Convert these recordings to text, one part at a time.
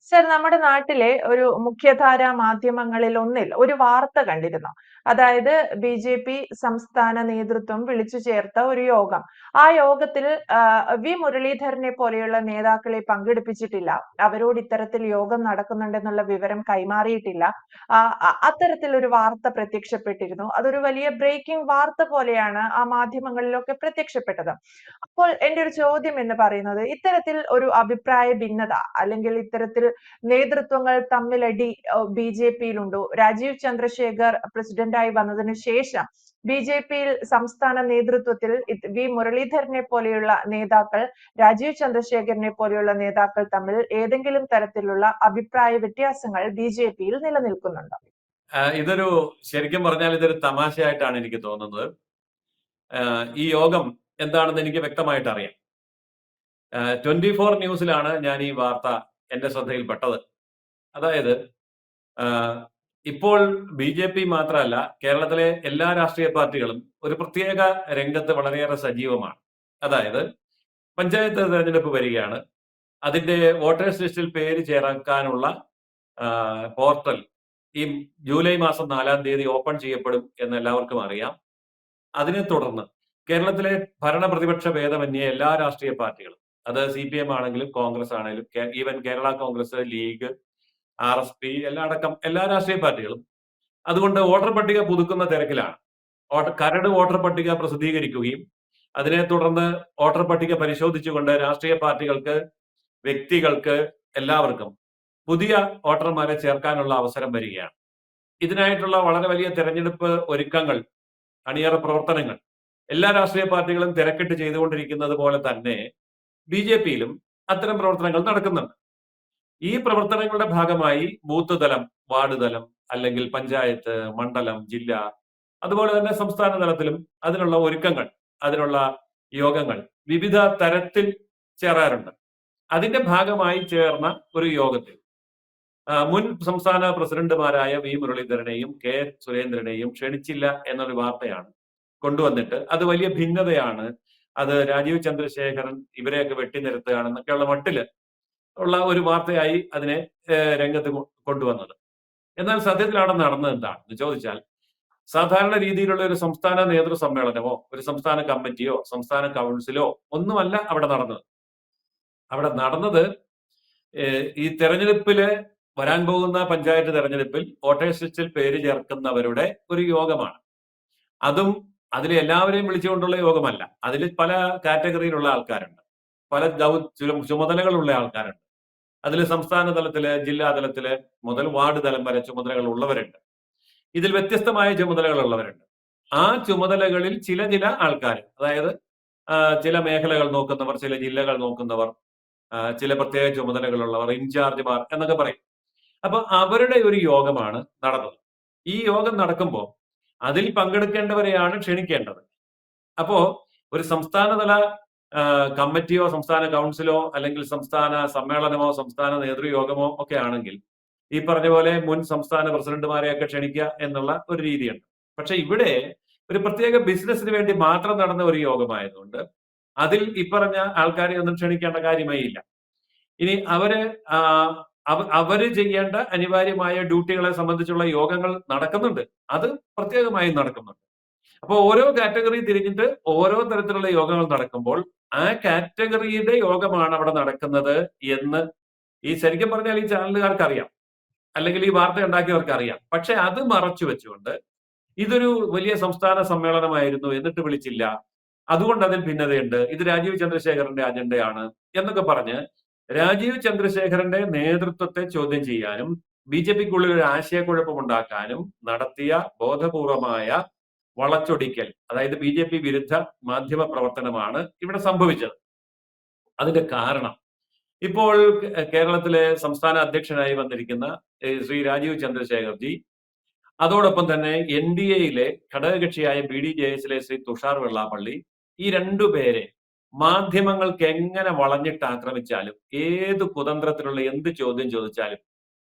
Sir, നമ്മുടെ നാട്ടിലെ ഒരു മുഖ്യധാരാ മാധ്യമങ്ങളിൽ ഒന്നിൽ ഒരു വാർത്ത കണ്ടിരുന്നു. അതായത് ബി.ജെ.പി. സംസ്ഥാന നേതൃത്വം വിളിച്ചു ചേർത്ത ഒരു യോഗം. ആ യോഗത്തിൽ വി. മുരളീധരനെ പോലെയുള്ള നേതാക്കളെ പങ്കെടുപ്പിച്ചിട്ടില്ല. അവരോട് ഇത്തരത്തിൽ യോഗം നടക്കുന്നുണ്ടെന്നുള്ള വിവരം കൈമാറിയിട്ടില്ല. അത്തരത്തിലൊരു വാർത്ത പ്രത്യക്ഷപ്പെട്ടിരുന്നു. അതൊരു വലിയ ബ്രേക്കിംഗ് വാർത്ത പോലെയാണ് ആ മാധ്യമങ്ങളിലൊക്കെ പ്രത്യക്ഷപ്പെട്ടത്. അപ്പോൾ എന്റെ ഒരു ചോദ്യം എന്ന് പറയുന്നത്, ഇത്തരത്തിൽ ഒരു അഭിപ്രായ ഭിന്നത അല്ലെങ്കിൽ ഇത്തരത്തിൽ നേതൃത്വങ്ങൾ തമ്മിലടി ബി.ജെ.പിയിലുണ്ടോ? രാജീവ് ചന്ദ്രശേഖർ പ്രസിഡന്റായി വന്നതിന് ശേഷം ബി.ജെ.പിയിൽ സംസ്ഥാന നേതൃത്വത്തിൽ വി. മുരളീധരനെ പോലെയുള്ള നേതാക്കൾ, രാജീവ് ചന്ദ്രശേഖരനെ പോലെയുള്ള നേതാക്കൾ തമ്മിൽ ഏതെങ്കിലും തരത്തിലുള്ള അഭിപ്രായ വ്യത്യാസങ്ങൾ ബി.ജെ.പിയിൽ നിലനിൽക്കുന്നുണ്ടോ? ഇതൊരു ശരിക്കും പറഞ്ഞാൽ ഇതൊരു തമാശയായിട്ടാണ് എനിക്ക് തോന്നുന്നത്. ഈ യോഗം എന്താണെന്ന് എനിക്ക് വ്യക്തമായിട്ട് അറിയാം. 24 ന്യൂസിലാണ് ഞാൻ ഈ വാർത്ത എന്റെ ശ്രദ്ധയിൽപ്പെട്ടത്. അതായത് ഇപ്പോൾ ബി.ജെ.പി. മാത്രമല്ല, കേരളത്തിലെ എല്ലാ രാഷ്ട്രീയ പാർട്ടികളും ഒരു പ്രത്യേക രംഗത്ത് വളരെയേറെ സജീവമാണ്. അതായത് പഞ്ചായത്ത് തെരഞ്ഞെടുപ്പ് വരികയാണ്. അതിന്റെ വോട്ടേഴ്സ് ലിസ്റ്റിൽ പേര് ചേർക്കാനുള്ള പോർട്ടൽ ഈ ജൂലൈ മാസം 4-ാം തീയതി ഓപ്പൺ ചെയ്യപ്പെടും എന്ന് എല്ലാവർക്കും അറിയാം. അതിനെ തുടർന്ന് കേരളത്തിലെ ഭരണ പ്രതിപക്ഷ ഭേദമന്യേ എല്ലാ രാഷ്ട്രീയ പാർട്ടികളും, അത് CPM ആണെങ്കിലും കോൺഗ്രസ് ആണെങ്കിലും even Kerala Congress, league, RSP അടക്കം എല്ലാ രാഷ്ട്രീയ പാർട്ടികളും അതുകൊണ്ട് വോട്ടർ പട്ടിക പുതുക്കുന്ന തിരക്കിലാണ്. കരട് വോട്ടർ പട്ടിക പ്രസിദ്ധീകരിക്കുകയും അതിനെ തുടർന്ന് വോട്ടർ പട്ടിക പരിശോധിച്ചുകൊണ്ട് രാഷ്ട്രീയ പാർട്ടികൾക്ക്, വ്യക്തികൾക്ക്, എല്ലാവർക്കും പുതിയ വോട്ടർമാരെ ചേർക്കാനുള്ള അവസരം വരികയാണ്. ഇതിനായിട്ടുള്ള വളരെ വലിയ തെരഞ്ഞെടുപ്പ് ഒരുക്കങ്ങൾ, അണിയറ പ്രവർത്തനങ്ങൾ എല്ലാ രാഷ്ട്രീയ പാർട്ടികളും തിരക്കിട്ട് ചെയ്തുകൊണ്ടിരിക്കുന്നത് പോലെ തന്നെ ബി.ജെ.പിയിലും അത്തരം പ്രവർത്തനങ്ങൾ നടക്കുന്നുണ്ട്. ഈ പ്രവർത്തനങ്ങളുടെ ഭാഗമായി ബൂത്ത് തലം, വാർഡ് തലം, അല്ലെങ്കിൽ പഞ്ചായത്ത്, മണ്ഡലം, ജില്ല, അതുപോലെ തന്നെ സംസ്ഥാന തലത്തിലും അതിനുള്ള ഒരുക്കങ്ങൾ, അതിനുള്ള യോഗങ്ങൾ വിവിധ തരത്തിൽ ചേരാറുണ്ട്. അതിന്റെ ഭാഗമായി ചേർന്ന ഒരു യോഗത്തിൽ മുൻ സംസ്ഥാന പ്രസിഡന്റുമാരായ വി. മുരളീധരനെയും കെ. സുരേന്ദ്രനെയും ക്ഷണിച്ചില്ല എന്നൊരു വാർത്തയാണ് കൊണ്ടുവന്നിട്ട് അത് വലിയ ഭിന്നതയാണ്, അത് രാജീവ് ചന്ദ്രശേഖരൻ ഇവരെയൊക്കെ വെട്ടിനിരത്തുകയാണെന്നൊക്കെയുള്ള മട്ടില് ഉള്ള ഒരു വാർത്തയായി അതിനെ രംഗത്ത് കൊണ്ടുവന്നത്. എന്നാൽ സത്യത്തിൽ അവിടെ നടന്നത് എന്താണെന്ന് ചോദിച്ചാൽ, സാധാരണ രീതിയിലുള്ള ഒരു സംസ്ഥാന നേതൃസമ്മേളനമോ ഒരു സംസ്ഥാന കമ്മിറ്റിയോ സംസ്ഥാന കൗൺസിലോ ഒന്നുമല്ല അവിടെ നടന്നത്. അവിടെ നടന്നത് ഈ തെരഞ്ഞെടുപ്പില് വരാൻ പോകുന്ന പഞ്ചായത്ത് തെരഞ്ഞെടുപ്പിൽ വോട്ടേഴ്സ് ലിസ്റ്റിൽ പേര് ചേർക്കുന്നവരുടെ ഒരു യോഗമാണ്. അതും അതിൽ എല്ലാവരെയും വിളിച്ചുകൊണ്ടുള്ള യോഗമല്ല. അതിൽ പല കാറ്റഗറിയിലുള്ള ആൾക്കാരുണ്ട്, പല ചുമതലകളുള്ള ആൾക്കാരുണ്ട്. അതിൽ സംസ്ഥാന തലത്തില്, ജില്ലാ തലത്തില് മുതൽ വാർഡ് തലം വരെ ചുമതലകൾ ഉള്ളവരുണ്ട്. ഇതിൽ വ്യത്യസ്തമായ ചുമതലകൾ ഉള്ളവരുണ്ട്. ആ ചുമതലകളിൽ ചില ആൾക്കാർ, അതായത് ചില മേഖലകൾ നോക്കുന്നവർ, ചില ജില്ലകൾ നോക്കുന്നവർ, ചില പ്രത്യേക ചുമതലകളുള്ളവർ, ഇൻചാർജുമാർ എന്നൊക്കെ പറയും. അപ്പൊ അവരുടെ ഒരു യോഗമാണ് നടന്നത്. ഈ യോഗം നടക്കുമ്പോൾ അതിൽ പങ്കെടുക്കേണ്ടവരെയാണ് ക്ഷണിക്കേണ്ടത്. അപ്പോ ഒരു സംസ്ഥാനതല കമ്മിറ്റിയോ സംസ്ഥാന കൗൺസിലോ അല്ലെങ്കിൽ സംസ്ഥാന സമ്മേളനമോ സംസ്ഥാന നേതൃയോഗമോ ഒക്കെ ആണെങ്കിൽ ഈ പറഞ്ഞ പോലെ മുൻ സംസ്ഥാന പ്രസിഡന്റുമാരെയൊക്കെ ക്ഷണിക്കുക എന്നുള്ള ഒരു രീതിയുണ്ട്. പക്ഷെ ഇവിടെ ഒരു പ്രത്യേക ബിസിനസിന് വേണ്ടി മാത്രം നടന്ന ഒരു യോഗമായതുകൊണ്ട് അതിൽ ഈ പറഞ്ഞ ആൾക്കാരെ ഒന്നും ക്ഷണിക്കേണ്ട കാര്യമേ ഇല്ല. ഇനി അവര് ചെയ്യേണ്ട അനിവാര്യമായ ഡ്യൂട്ടികളെ സംബന്ധിച്ചുള്ള യോഗങ്ങൾ നടക്കുന്നുണ്ട്, അത് പ്രത്യേകമായും നടക്കുന്നുണ്ട്. അപ്പൊ ഓരോ കാറ്റഗറി തിരിഞ്ഞിട്ട് ഓരോ തരത്തിലുള്ള യോഗങ്ങൾ നടക്കുമ്പോൾ ആ കാറ്റഗറിയുടെ യോഗമാണ് അവിടെ നടക്കുന്നത് എന്ന് ഈ ശരിക്കും പറഞ്ഞാൽ ഈ ചാനലുകാർക്ക് അറിയാം, അല്ലെങ്കിൽ ഈ വാർത്ത ഉണ്ടാക്കിയവർക്ക് അറിയാം. പക്ഷെ അത് മറച്ചു വെച്ചുകൊണ്ട് ഇതൊരു വലിയ സംസ്ഥാന സമ്മേളനമായിരുന്നു, എന്നിട്ട് വിളിച്ചില്ല, അതുകൊണ്ട് അതിൽ ഭിന്നതയുണ്ട്, ഇത് രാജീവ് ചന്ദ്രശേഖരന്റെ അജണ്ടയാണ് എന്നൊക്കെ പറഞ്ഞ് രാജീവ് ചന്ദ്രശേഖരന്റെ നേതൃത്വത്തെ ചോദ്യം ചെയ്യാനും ബി.ജെ.പിക്കുള്ളിൽ ഒരു ആശയക്കുഴപ്പം ഉണ്ടാക്കാനും നടത്തിയ ബോധപൂർവമായ വളച്ചൊടിക്കൽ, അതായത് ബി.ജെ.പി. വിരുദ്ധ മാധ്യമ പ്രവർത്തനമാണ് ഇവിടെ സംഭവിച്ചത്. അതിന്റെ കാരണം ഇപ്പോൾ കേരളത്തിലെ സംസ്ഥാന അധ്യക്ഷനായി വന്നിരിക്കുന്ന ശ്രീ രാജീവ് ചന്ദ്രശേഖർജി, അതോടൊപ്പം തന്നെ NDAയിലെ ഘടകകക്ഷിയായ BDJSലെ ശ്രീ തുഷാർ വെള്ളാപ്പള്ളി, ഈ രണ്ടുപേരെ മാധ്യമങ്ങൾക്ക് എങ്ങനെ വളഞ്ഞിട്ട് ആക്രമിച്ചാലും, ഏത് കുതന്ത്രത്തിലുള്ള എന്ത് ചോദ്യം ചോദിച്ചാലും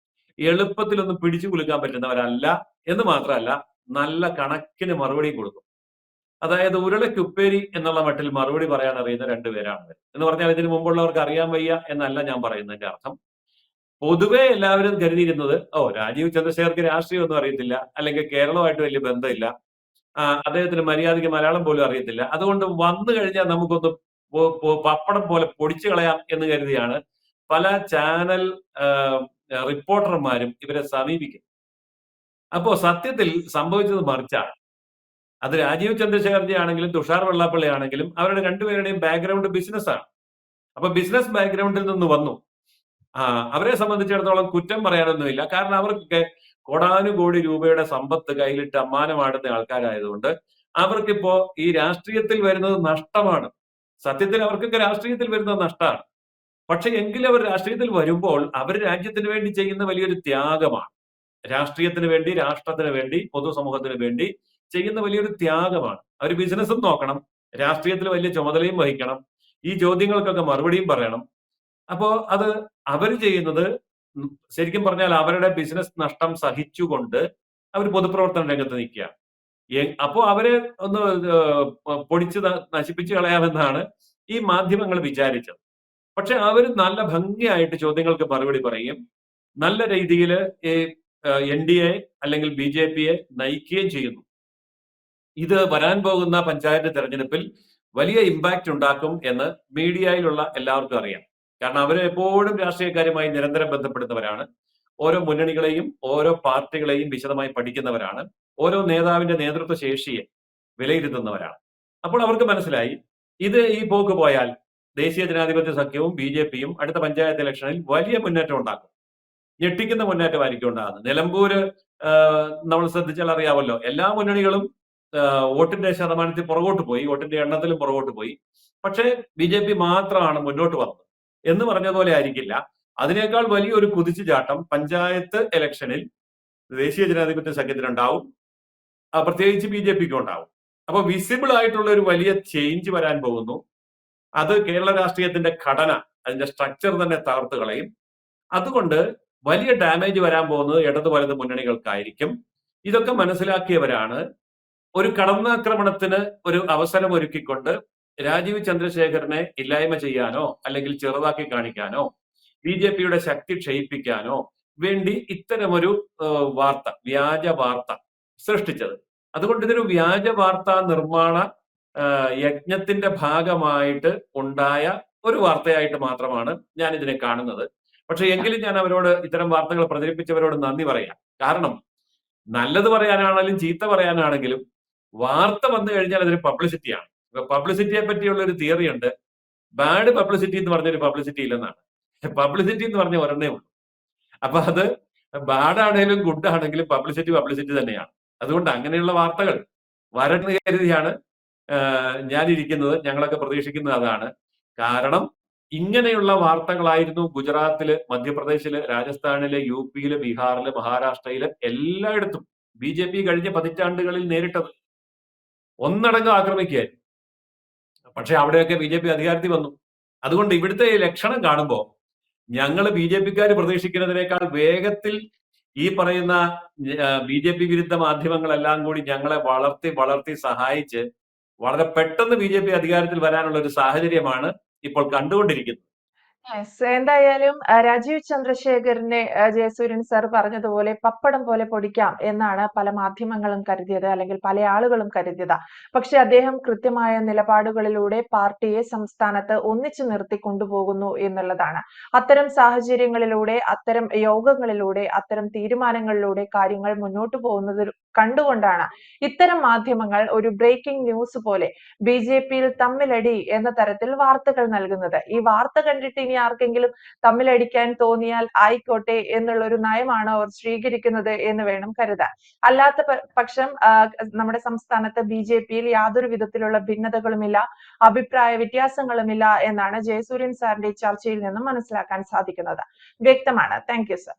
എളുപ്പത്തിലൊന്നും പിടിച്ചു കുലുക്കാൻ പറ്റുന്നവരല്ല എന്ന് മാത്രമല്ല, നല്ല കണക്കിന് മറുപടി കൊടുക്കും. അതായത് ഉരുളക്കുപ്പേരി എന്നുള്ള മട്ടിൽ മറുപടി പറയാൻ അറിയുന്ന രണ്ടുപേരാണ്. എന്ന് പറഞ്ഞാൽ ഇതിനു മുമ്പുള്ളവർക്ക് അറിയാൻ വയ്യ എന്നല്ല ഞാൻ പറയുന്നതിന്റെ അർത്ഥം. പൊതുവെ എല്ലാവരും കരുതിയിരുന്നത് രാജീവ് ചന്ദ്രശേഖർക്ക് രാഷ്ട്രീയമൊന്നും അറിയത്തില്ല, അല്ലെങ്കിൽ കേരളമായിട്ട് വലിയ ബന്ധമില്ല, അദ്ദേഹത്തിന് മര്യാദയ്ക്ക് മലയാളം പോലും അറിയത്തില്ല, അതുകൊണ്ട് വന്നു കഴിഞ്ഞാൽ നമുക്കൊന്ന് പപ്പടം പോലെ പൊടിച്ചു കളയാം എന്ന് കരുതിയാണ് പല ചാനൽ റിപ്പോർട്ടർമാരും ഇവരെ സമീപിക്കുന്നത്. അപ്പോ സത്യത്തിൽ സംഭവിച്ചത് മറിച്ചാണ്. അത് രാജീവ് ചന്ദ്രശേഖർജി ആണെങ്കിലും തുഷാർ വെള്ളാപ്പള്ളി ആണെങ്കിലും അവരുടെ രണ്ടുപേരുടെയും ബാക്ക്ഗ്രൗണ്ട് ബിസിനസ്സാണ്. അപ്പൊ ബിസിനസ് ബാക്ക്ഗ്രൗണ്ടിൽ നിന്ന് വന്നു. അവരെ സംബന്ധിച്ചിടത്തോളം കുറ്റം പറയാനൊന്നുമില്ല. കാരണം അവർക്കൊക്കെ കോടാനുകോടി രൂപയുടെ സമ്പത്ത് കയ്യിലിട്ട് അമ്മാനമാടുന്ന ആൾക്കാരായതുകൊണ്ട് അവർക്കിപ്പോ ഈ രാഷ്ട്രീയത്തിൽ വരുന്നത് നഷ്ടമാണ്. സത്യത്തിൽ അവർക്കൊക്കെ രാഷ്ട്രീയത്തിൽ വരുന്നത് നഷ്ടമാണ്. പക്ഷെ എങ്കിലും അവർ രാഷ്ട്രീയത്തിൽ വരുമ്പോൾ അവർ രാജ്യത്തിന് വേണ്ടി ചെയ്യുന്ന വലിയൊരു ത്യാഗമാണ്. രാഷ്ട്രീയത്തിന് വേണ്ടി, രാഷ്ട്രത്തിന് വേണ്ടി, പൊതുസമൂഹത്തിന് വേണ്ടി ചെയ്യുന്ന വലിയൊരു ത്യാഗമാണ്. അവർ ബിസിനസ്സും നോക്കണം, രാഷ്ട്രീയത്തിൽ വലിയ ചുമതലയും വഹിക്കണം, ഈ ചോദ്യങ്ങൾക്കൊക്കെ മറുപടിയും പറയണം. അപ്പോ അത് അവർ ചെയ്യുന്നത് ശരിക്കും പറഞ്ഞാൽ അവരുടെ ബിസിനസ് നഷ്ടം സഹിച്ചുകൊണ്ട് അവർ പൊതുപ്രവർത്തന രംഗത്ത് നിൽക്കുകയാണ്. അപ്പോ അവരെ ഒന്ന് പൊടിച്ച് നശിപ്പിച്ചു കളയാമെന്നാണ് ഈ മാധ്യമങ്ങൾ വിചാരിച്ചത്. പക്ഷെ അവർ നല്ല ഭംഗിയായിട്ട് ചോദ്യങ്ങൾക്ക് മറുപടി പറയും, നല്ല രീതിയിൽ ഈ NDA അല്ലെങ്കിൽ BJPയെ നയിക്കുകയും ചെയ്യുന്നു. ഇത് വരാൻ പോകുന്ന പഞ്ചായത്ത് തെരഞ്ഞെടുപ്പിൽ വലിയ ഇമ്പാക്റ്റ് ഉണ്ടാക്കും എന്ന് മീഡിയയിലുള്ള എല്ലാവർക്കും അറിയാം. കാരണം അവർ എപ്പോഴും രാഷ്ട്രീയക്കാരുമായി നിരന്തരം ബന്ധപ്പെടുന്നവരാണ്. ഓരോ മുന്നണികളെയും ഓരോ പാർട്ടികളെയും വിശദമായി പഠിക്കുന്നവരാണ്. ഓരോ നേതാവിന്റെ നേതൃത്വ ശേഷിയെ വിലയിരുത്തുന്നവരാണ്. അപ്പോൾ അവർക്ക് മനസ്സിലായി ഈ പോക്ക് പോയാൽ ദേശീയ ജനാധിപത്യ സഖ്യവും BJPയും അടുത്ത പഞ്ചായത്ത് ഇലക്ഷനിൽ വലിയ മുന്നേറ്റം ഉണ്ടാക്കും. ഞെട്ടിക്കുന്ന മുന്നേറ്റമായിരിക്കും ഉണ്ടാകുന്നത്. നിലമ്പൂര് നമ്മൾ ശ്രദ്ധിച്ചാൽ അറിയാമല്ലോ, എല്ലാ മുന്നണികളും വോട്ടിന്റെ ശതമാനത്തിൽ പുറകോട്ട് പോയി, വോട്ടിന്റെ എണ്ണത്തിലും പുറകോട്ട് പോയി. പക്ഷേ BJP മാത്രമാണ് മുന്നോട്ട് വന്നത് എന്ന് പറഞ്ഞതുപോലെ ആയിരിക്കില്ല. അതിനേക്കാൾ വലിയൊരു കുതിച്ചുചാട്ടം പഞ്ചായത്ത് ഇലക്ഷനിൽ ദേശീയ ജനാധിപത്യ സഖ്യത്തിനുണ്ടാവും, പ്രത്യേകിച്ച് BJPക്ക് ഉണ്ടാവും. അപ്പൊ വിസിബിൾ ആയിട്ടുള്ള ഒരു വലിയ ചേഞ്ച് വരാൻ പോകുന്നു. അത് കേരള രാഷ്ട്രീയത്തിന്റെ ഘടന, അതിന്റെ സ്ട്രക്ചർ തന്നെ തകർത്ത് കളയും. അതുകൊണ്ട് വലിയ ഡാമേജ് വരാൻ പോകുന്നത് ഇടതു വലത് മുന്നണികൾക്കായിരിക്കും. ഇതൊക്കെ മനസ്സിലാക്കിയവരാണ് ഒരു കടന്നാക്രമണത്തിന് ഒരു അവസരം ഒരുക്കിക്കൊണ്ട് രാജീവ് ചന്ദ്രശേഖരനെ ഇല്ലായ്മ ചെയ്യാനോ അല്ലെങ്കിൽ ചെറുതാക്കി കാണിക്കാനോ BJPയുടെ ശക്തി ക്ഷയിപ്പിക്കാനോ വേണ്ടി ഇത്തരമൊരു വ്യാജ വാർത്ത സൃഷ്ടിച്ചത്. അതുകൊണ്ട് ഇതൊരു വ്യാജ വാർത്താ നിർമ്മാണ യജ്ഞത്തിന്റെ ഭാഗമായിട്ട് ഉണ്ടായ ഒരു വാർത്തയായിട്ട് മാത്രമാണ് ഞാൻ ഇതിനെ കാണുന്നത്. പക്ഷെ എങ്കിലും ഞാൻ അവരോട്, ഇത്തരം വാർത്തകൾ പ്രചരിപ്പിച്ചവരോട് നന്ദി പറയാം. കാരണം നല്ലത് പറയാനാണെങ്കിലും ചീത്ത പറയാനാണെങ്കിലും വാർത്ത വന്നു കഴിഞ്ഞാൽ അതൊരു പബ്ലിസിറ്റിയാണ്. പബ്ലിസിറ്റിയെ പറ്റിയുള്ള ഒരു തിയറി ഉണ്ട്, ബാഡ് പബ്ലിസിറ്റി എന്ന് പറഞ്ഞൊരു പബ്ലിസിറ്റി ഇല്ലെന്നാണ്. പബ്ലിസിറ്റി എന്ന് പറഞ്ഞ ഒരെണ്ണേ ഉള്ളൂ. അപ്പൊ അത് ബാഡ് ആണെങ്കിലും ഗുഡ് ആണെങ്കിലും പബ്ലിസിറ്റി തന്നെയാണ്. അതുകൊണ്ട് അങ്ങനെയുള്ള വാർത്തകൾ വരട്ടെ കരുതിയാണ് ഞാനിരിക്കുന്നത്. ഞങ്ങളൊക്കെ പ്രതീക്ഷിക്കുന്നത് അതാണ്. കാരണം ഇങ്ങനെയുള്ള വാർത്തകളായിരുന്നു ഗുജറാത്തില്, മധ്യപ്രദേശില്, രാജസ്ഥാനില്, UPയില്, ബീഹാറില്, മഹാരാഷ്ട്രയില് എല്ലായിടത്തും BJP കഴിഞ്ഞ പതിറ്റാണ്ടുകളിൽ നേരിട്ടത്. ഒന്നടങ്കം ആക്രമിക്കുകയായിരുന്നു. പക്ഷെ അവിടെയൊക്കെ BJP അധികാരത്തിൽ വന്നു. അതുകൊണ്ട് ഇവിടുത്തെ ലക്ഷണം കാണുമ്പോൾ ഞങ്ങൾ BJPക്കാർ പ്രതീക്ഷിക്കുന്നതിനേക്കാൾ വേഗത്തിൽ ഈ പറയുന്ന BJP വിരുദ്ധ മാധ്യമങ്ങളെല്ലാം കൂടി ഞങ്ങളെ വളർത്തി സഹായിച്ച് വളരെ പെട്ടെന്ന് BJP അധികാരത്തിൽ വരാനുള്ള ഒരു സാഹചര്യമാണ് ഇപ്പോൾ കണ്ടുകൊണ്ടിരിക്കുന്നത്. എന്തായാലും രാജീവ് ചന്ദ്രശേഖരനെ ജയസൂര്യൻ സർ പറഞ്ഞതുപോലെ പപ്പടം പോലെ പൊടിക്കാം എന്നാണ് പല മാധ്യമങ്ങളും കരുതിയത്, അല്ലെങ്കിൽ പല ആളുകളും കരുതിയത്. പക്ഷെ അദ്ദേഹം കൃത്യമായ നിലപാടുകളിലൂടെ പാർട്ടിയെ സംസ്ഥാനത്ത് ഒന്നിച്ചു നിർത്തി കൊണ്ടുപോകുന്നു എന്നുള്ളതാണ്. അത്തരം സാഹചര്യങ്ങളിലൂടെ, അത്തരം യോഗങ്ങളിലൂടെ, അത്തരം തീരുമാനങ്ങളിലൂടെ കാര്യങ്ങൾ മുന്നോട്ട് പോകുന്നത് കണ്ടുകൊണ്ടാണ് ഇത്തരം മാധ്യമങ്ങൾ ഒരു ബ്രേക്കിംഗ് ന്യൂസ് പോലെ BJPയിൽ തമ്മിലടി എന്ന തരത്തിൽ വാർത്തകൾ നൽകുന്നത്. ഈ വാർത്ത കണ്ടിട്ട് ഇനി ആർക്കെങ്കിലും തമ്മിലടിക്കാൻ തോന്നിയാൽ ആയിക്കോട്ടെ എന്നുള്ള ഒരു നയമാണ് അവർ സ്വീകരിക്കുന്നത് എന്ന് വേണം കരുതാൻ. അല്ലാത്ത പക്ഷം നമ്മുടെ സംസ്ഥാനത്ത് BJPയിൽ യാതൊരു വിധത്തിലുള്ള ഭിന്നതകളുമില്ല, അഭിപ്രായ വ്യത്യാസങ്ങളുമില്ല എന്നാണ് ജയസൂര്യൻ സാറിന്റെ ചർച്ചയിൽ നിന്നും മനസ്സിലാക്കാൻ സാധിക്കുന്നത്. വ്യക്തമാണ്. Thank you sir.